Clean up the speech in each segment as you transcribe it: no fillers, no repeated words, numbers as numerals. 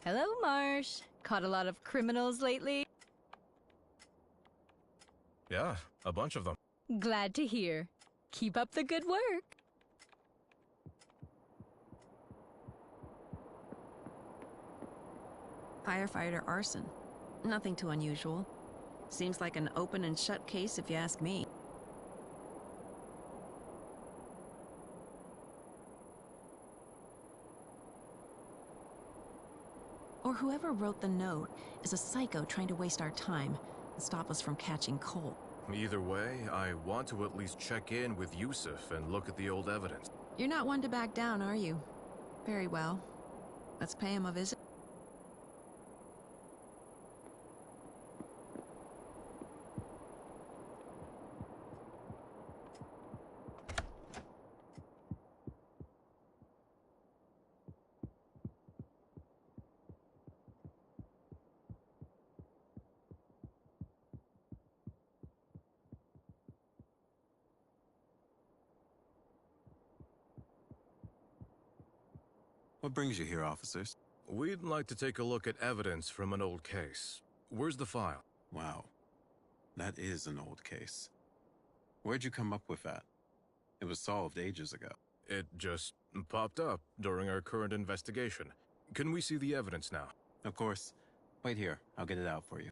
Hello, Marsh. Caught a lot of criminals lately? Yeah, a bunch of them. Glad to hear. Keep up the good work. Firefighter arson. Nothing too unusual. Seems like an open and shut case if you ask me. Or whoever wrote the note is a psycho trying to waste our time and stop us from catching Cole. Either way, I want to at least check in with Yusuf and look at the old evidence. You're not one to back down, are you? Very well. Let's pay him a visit. What brings you here, officers? We'd like to take a look at evidence from an old case. Where's the file? Wow. That is an old case. Where'd you come up with that? It was solved ages ago. It just popped up during our current investigation. Can we see the evidence now? Of course. Wait here. I'll get it out for you.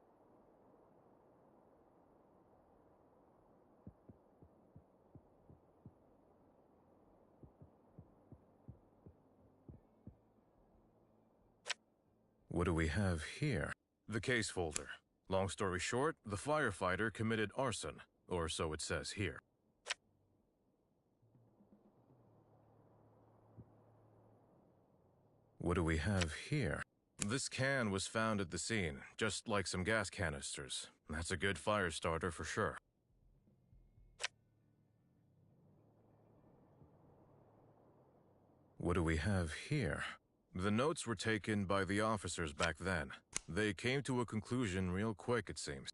What do we have here? The case folder. Long story short, the firefighter committed arson, or so it says here. What do we have here? This can was found at the scene, just like some gas canisters. That's a good fire starter for sure. What do we have here? The notes were taken by the officers back then. They came to a conclusion real quick, it seems.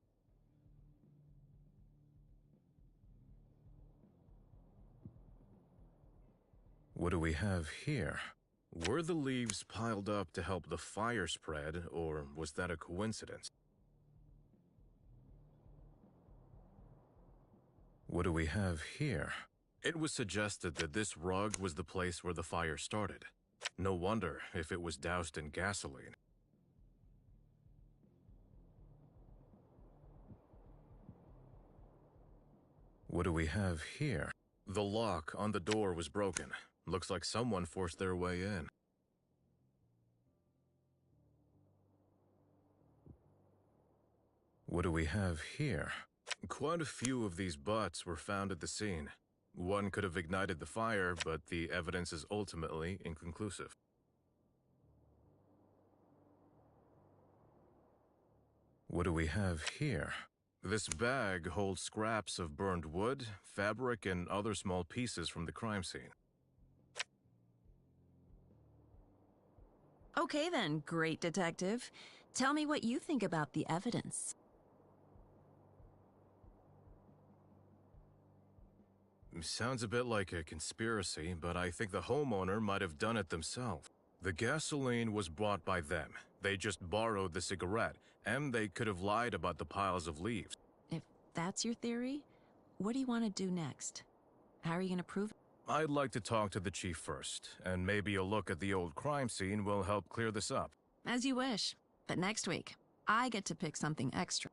What do we have here? Were the leaves piled up to help the fire spread, or was that a coincidence? What do we have here? It was suggested that this rug was the place where the fire started. No wonder if it was doused in gasoline. What do we have here? The lock on the door was broken. Looks like someone forced their way in. What do we have here? Quite a few of these butts were found at the scene. One could have ignited the fire, but the evidence is ultimately inconclusive. What do we have here? This bag holds scraps of burned wood, fabric, and other small pieces from the crime scene. Okay then, great detective. Tell me what you think about the evidence. Sounds a bit like a conspiracy, but I think the homeowner might have done it themselves. The gasoline was bought by them. They just borrowed the cigarette, and they could have lied about the piles of leaves. If that's your theory, what do you want to do next? How are you going to prove it? I'd like to talk to the chief first, and maybe a look at the old crime scene will help clear this up. As you wish. But next week, I get to pick something extra.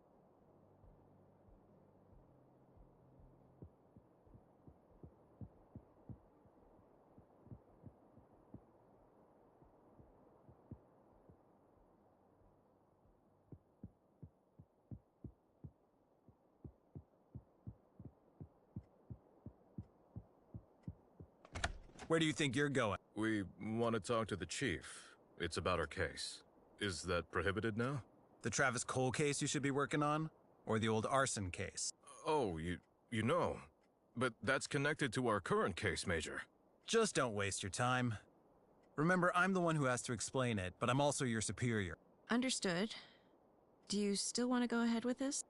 Where do you think you're going? We want to talk to the chief. It's about our case. Is that prohibited now? The Travis Cole case you should be working on? Or the old arson case? Oh, you know. But that's connected to our current case, Major. Just don't waste your time. Remember, I'm the one who has to explain it, but I'm also your superior. Understood. Do you still want to go ahead with this?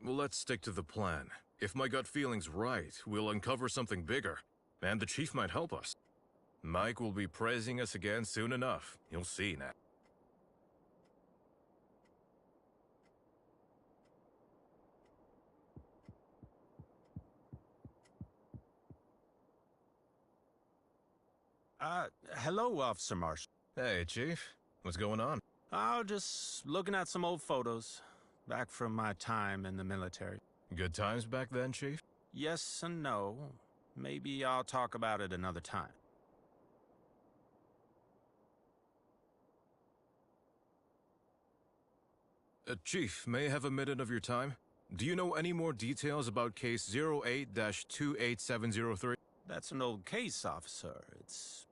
Well, let's stick to the plan. If my gut feeling's right, we'll uncover something bigger. And the chief might help us. Mike will be praising us again soon enough. You'll see now. Hello, Officer Marshall. Hey, Chief. What's going on? Oh, just looking at some old photos. Back from my time in the military. Good times back then, Chief? Yes and no. Maybe I'll talk about it another time. Chief, may I have a minute of your time? Do you know any more details about case 08-28703? That's an old case, officer. It's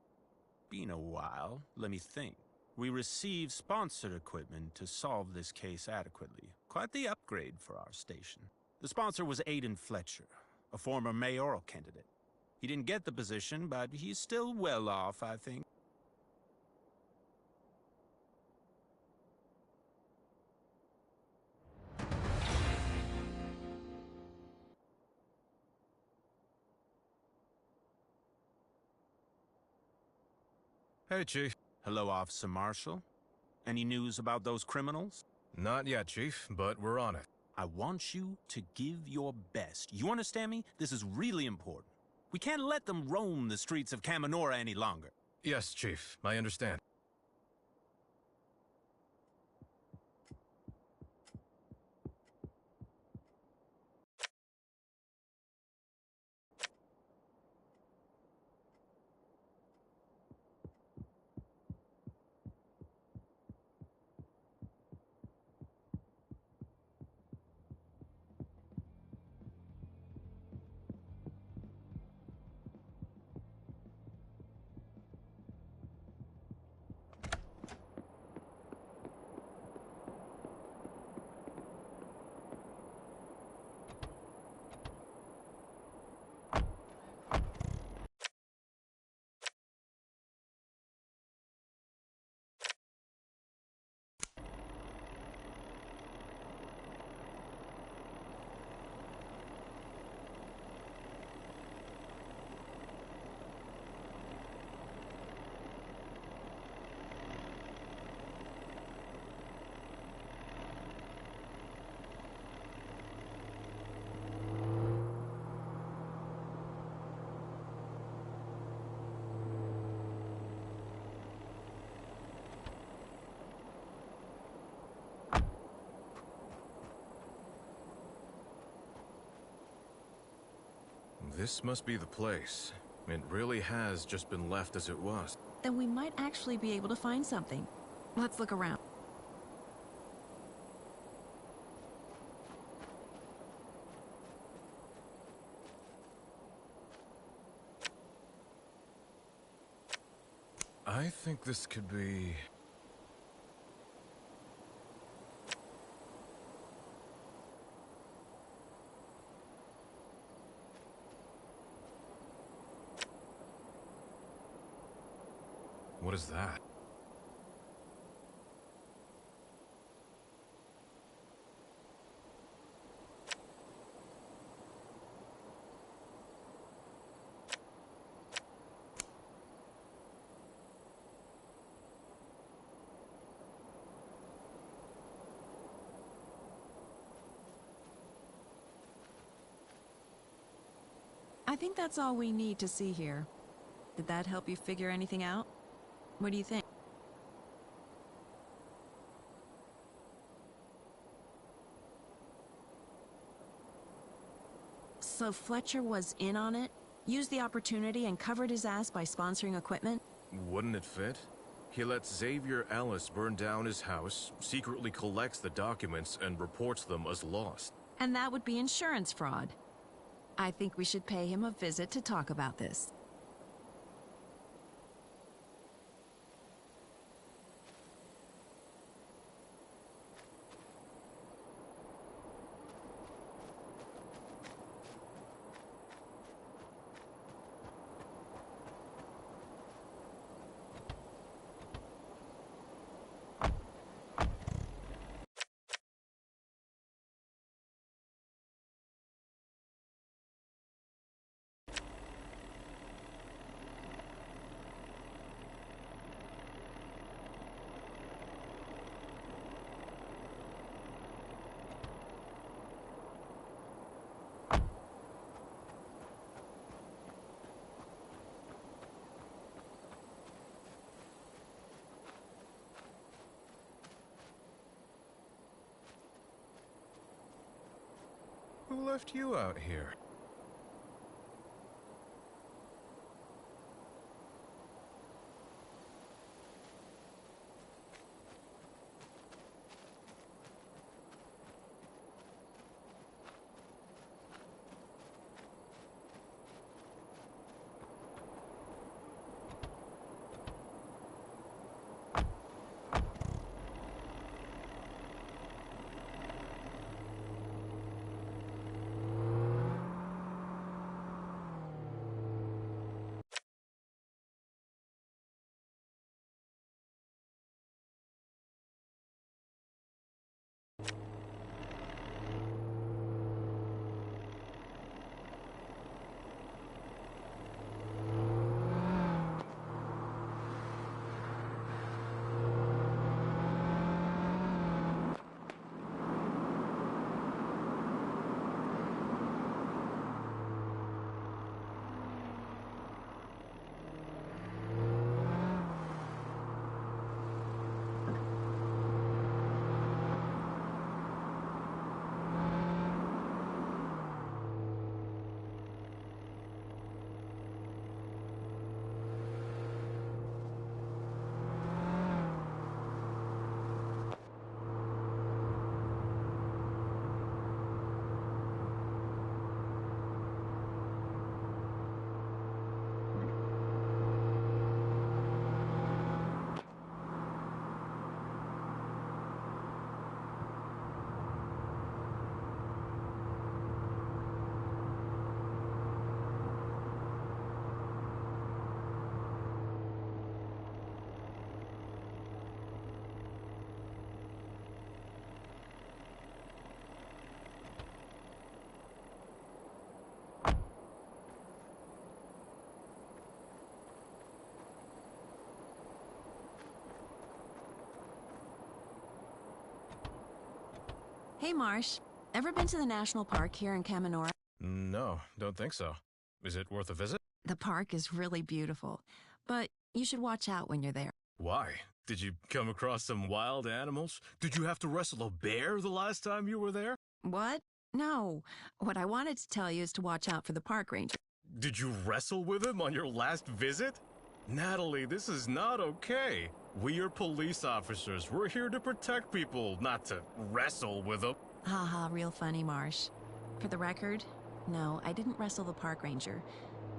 been a while. Let me think. We received sponsored equipment to solve this case adequately. Quite the upgrade for our station. The sponsor was Aiden Fletcher, a former mayoral candidate. He didn't get the position, but he's still well off, I think. Hey, Chief. Hello, Officer Marshall. Any news about those criminals? Not yet, Chief, but we're on it. I want you to give your best. You understand me? This is really important. We can't let them roam the streets of Caminora any longer. Yes, Chief. I understand. This must be the place. It really has just been left as it was. Then we might actually be able to find something. Let's look around. I think this could be... What is that? I think that's all we need to see here. Did that help you figure anything out? What do you think? So Fletcher was in on it? Used the opportunity and covered his ass by sponsoring equipment? Wouldn't it fit? He lets Xavier Ellis burn down his house, secretly collects the documents, and reports them as lost. And that would be insurance fraud. I think we should pay him a visit to talk about this. Who left you out here? Hey, Marsh. Ever been to the national park here in Caminora? No, don't think so. Is it worth a visit? The park is really beautiful, but you should watch out when you're there. Why? Did you come across some wild animals? Did you have to wrestle a bear the last time you were there? What? No. What I wanted to tell you is to watch out for the park ranger. Did you wrestle with him on your last visit? Natalie, this is not okay. We are police officers. We're here to protect people, not to wrestle with them. Haha, real funny, Marsh. For the record, no, I didn't wrestle the park ranger.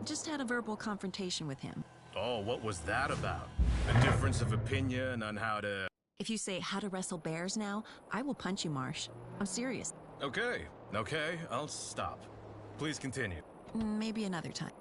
Just had a verbal confrontation with him. Oh, what was that about? A difference of opinion on how to... If you say how to wrestle bears now, I will punch you, Marsh. I'm serious. Okay, I'll stop. Please continue. Maybe another time.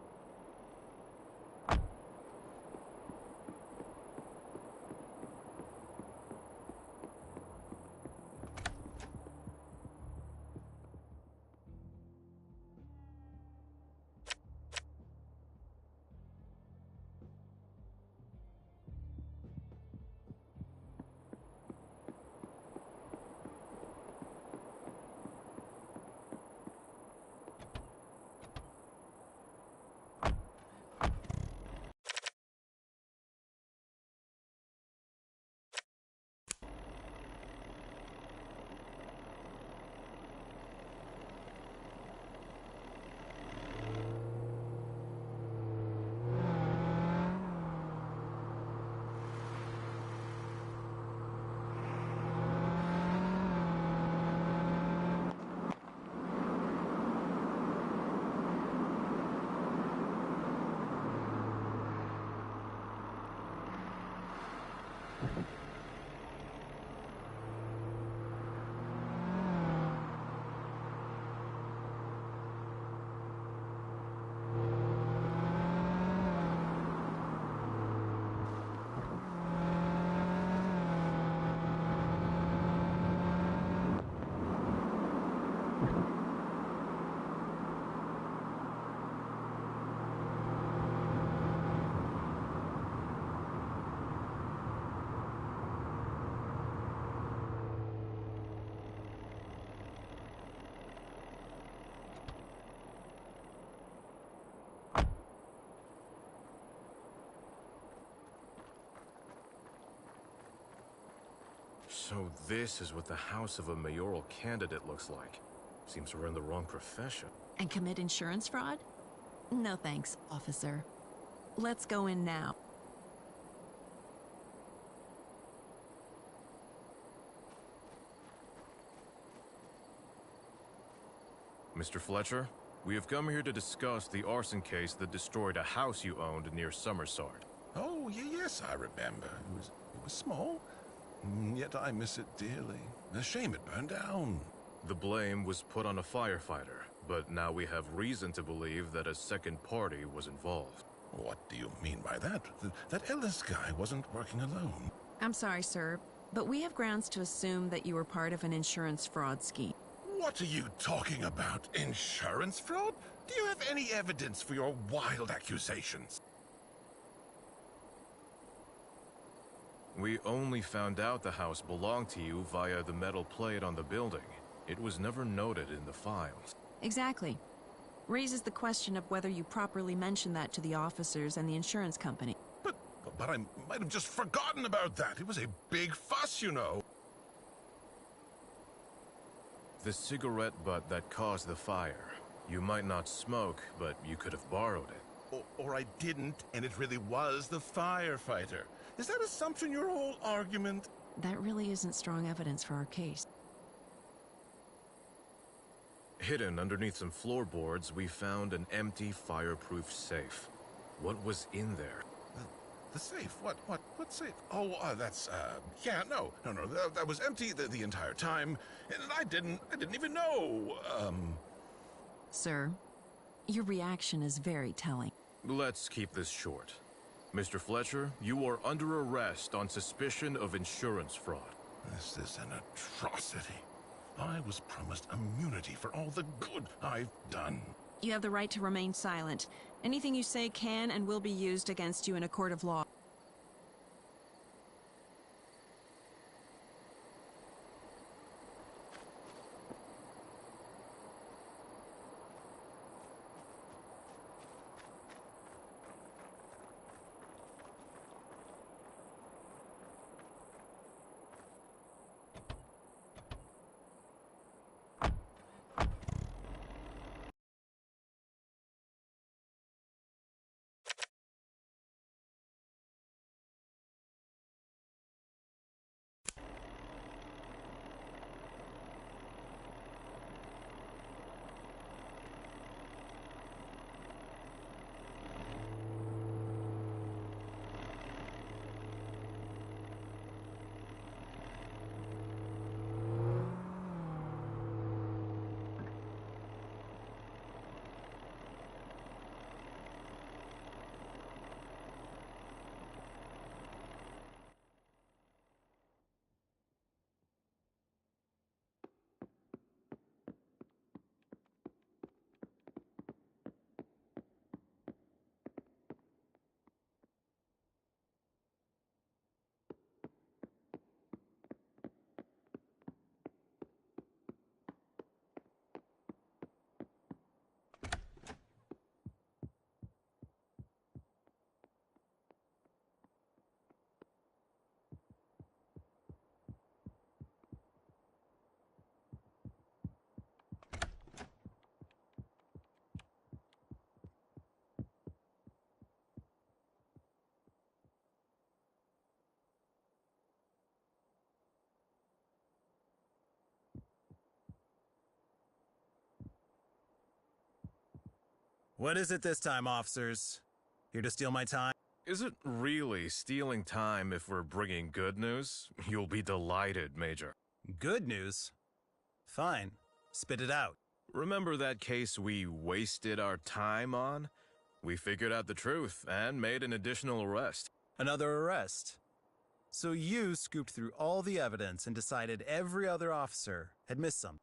So this is what the house of a mayoral candidate looks like. Seems we're in the wrong profession. And commit insurance fraud? No thanks, officer. Let's go in now. Mr. Fletcher, we have come here to discuss the arson case that destroyed a house you owned near Summersart. Oh, yes, I remember. It was small, yet I miss it dearly. A shame it burned down. The blame was put on a firefighter, but now we have reason to believe that a second party was involved. What do you mean by that? That Ellis guy wasn't working alone. I'm sorry, sir, but we have grounds to assume that you were part of an insurance fraud scheme. What are you talking about? Insurance fraud? Do you have any evidence for your wild accusations? We only found out the house belonged to you via the metal plate on the building. It was never noted in the files. Exactly. Raises the question of whether you properly mentioned that to the officers and the insurance company. But I might have just forgotten about that. It was a big fuss, you know. The cigarette butt that caused the fire. You might not smoke, but you could have borrowed it. Or I didn't, and it really was the firefighter. Is that assumption your whole argument? That really isn't strong evidence for our case. Hidden underneath some floorboards, we found an empty fireproof safe. What was in there? The safe? What safe? Oh, that's, yeah, no, that was empty the entire time, and I didn't even know, Sir, your reaction is very telling. Let's keep this short. Mr. Fletcher, you are under arrest on suspicion of insurance fraud. This is an atrocity. I was promised immunity for all the good I've done. You have the right to remain silent. Anything you say can and will be used against you in a court of law. What is it this time, officers? Here to steal my time? Is it really stealing time if we're bringing good news? You'll be delighted, Major. Good news? Fine. Spit it out. Remember that case we wasted our time on? We figured out the truth and made an additional arrest. Another arrest. So you scooped through all the evidence and decided every other officer had missed something.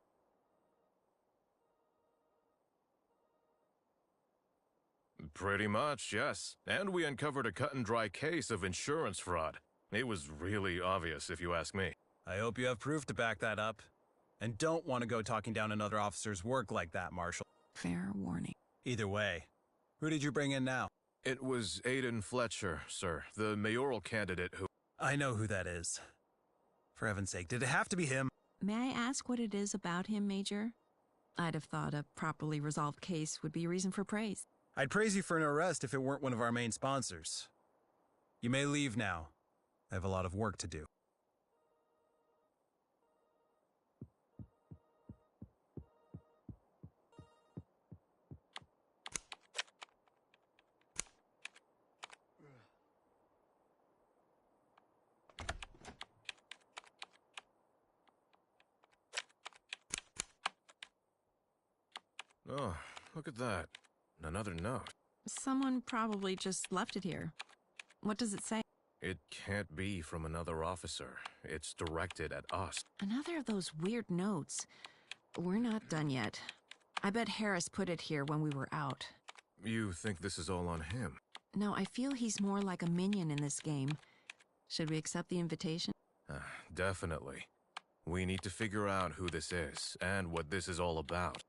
Pretty much, yes. And we uncovered a cut-and-dry case of insurance fraud. It was really obvious, if you ask me. I hope you have proof to back that up. And don't want to go talking down another officer's work like that, Marshal. Fair warning. Either way, who did you bring in now? It was Aiden Fletcher, sir, the mayoral candidate who... I know who that is. For heaven's sake, did it have to be him? May I ask what it is about him, Major? I'd have thought a properly resolved case would be a reason for praise. I'd praise you for an arrest if it weren't one of our main sponsors. You may leave now. I have a lot of work to do. Oh, look at that. Another note. Someone probably just left it here. What does it say? It can't be from another officer. It's directed at us. Another of those weird notes. We're not done yet. I bet Harris put it here when we were out. You think this is all on him? No, I feel he's more like a minion in this game. Should we accept the invitation? Definitely. We need to figure out who this is and what this is all about.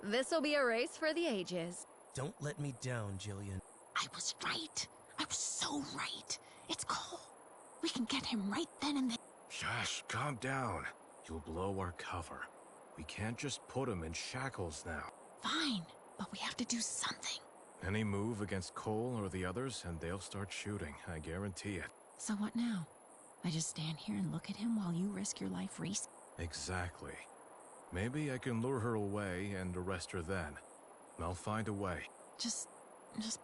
This'll be a race for the ages. Don't let me down, Jillian. I was right. I was so right. It's Cole. We can get him right then and there. Josh, calm down. You'll blow our cover. We can't just put him in shackles now. Fine, but we have to do something. Any move against Cole or the others, and they'll start shooting. I guarantee it. So what now? I just stand here and look at him while you risk your life, Reese? Exactly. Maybe I can lure her away and arrest her then. I'll find a way. Just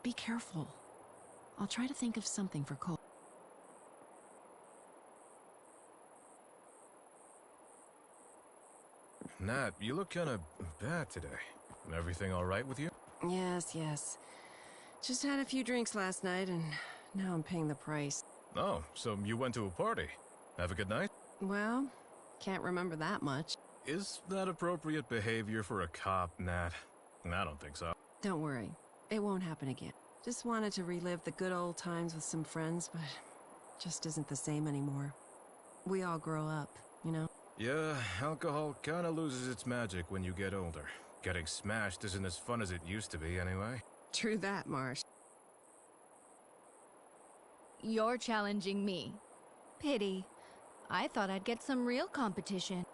be careful. I'll try to think of something for Cole. Nat, you look kinda bad today. Everything alright with you? Yes. Just had a few drinks last night, and now I'm paying the price. Oh, so you went to a party. Have a good night? Well, can't remember that much. Is that appropriate behavior for a cop, Nat? I don't think so. Don't worry. It won't happen again. Just wanted to relive the good old times with some friends, but just isn't the same anymore. We all grow up, you know? Yeah, alcohol kinda loses its magic when you get older. Getting smashed isn't as fun as it used to be anyway. True that, Marsh. You're challenging me. Pity. I thought I'd get some real competition.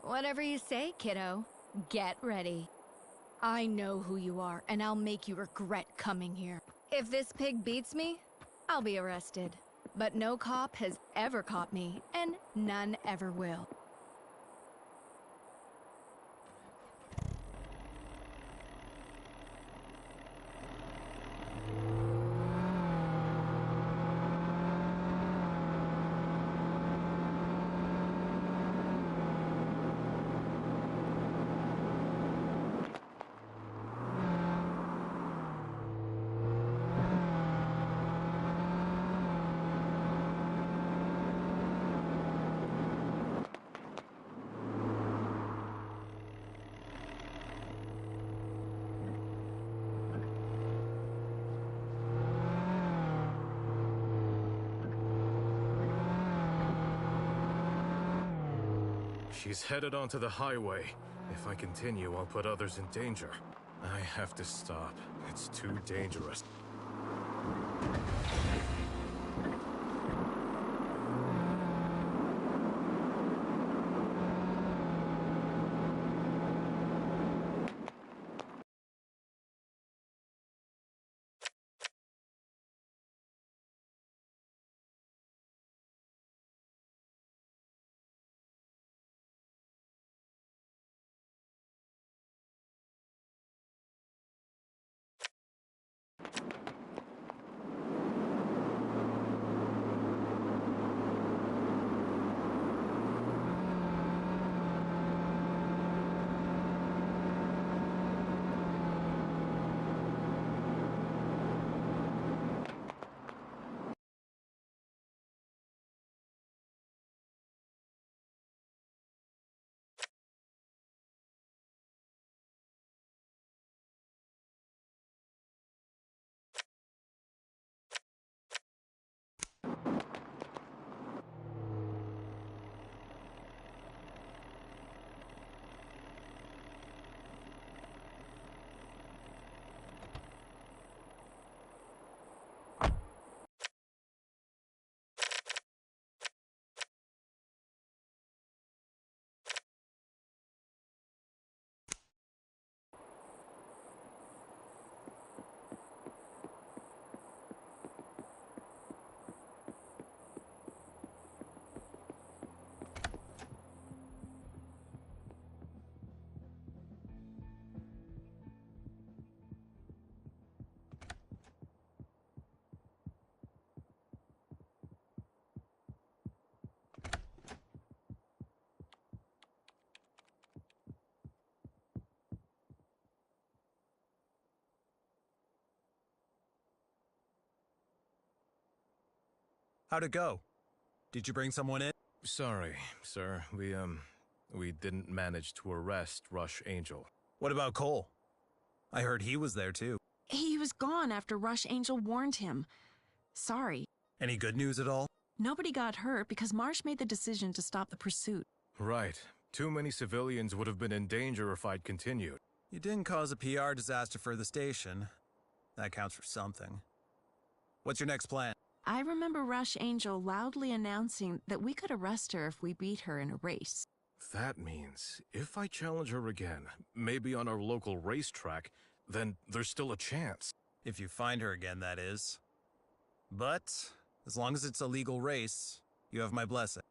Whatever you say, kiddo. Get ready. I know who you are, and I'll make you regret coming here. If this pig beats me, I'll be arrested. But no cop has ever caught me, and none ever will. She's headed onto the highway. If I continue, I'll put others in danger. I have to stop. It's too dangerous. How'd it go? Did you bring someone in? Sorry, sir. We didn't manage to arrest Rush Angel. What about Cole? I heard he was there too. He was gone after Rush Angel warned him. Sorry. Any good news at all? Nobody got hurt because Marsh made the decision to stop the pursuit. Right. Too many civilians would have been in danger if I'd continued. You didn't cause a PR disaster for the station. That counts for something. What's your next plan? I remember Rush Angel loudly announcing that we could arrest her if we beat her in a race. That means, if I challenge her again, maybe on our local racetrack, then there's still a chance. If you find her again, that is. But, as long as it's a legal race, you have my blessing.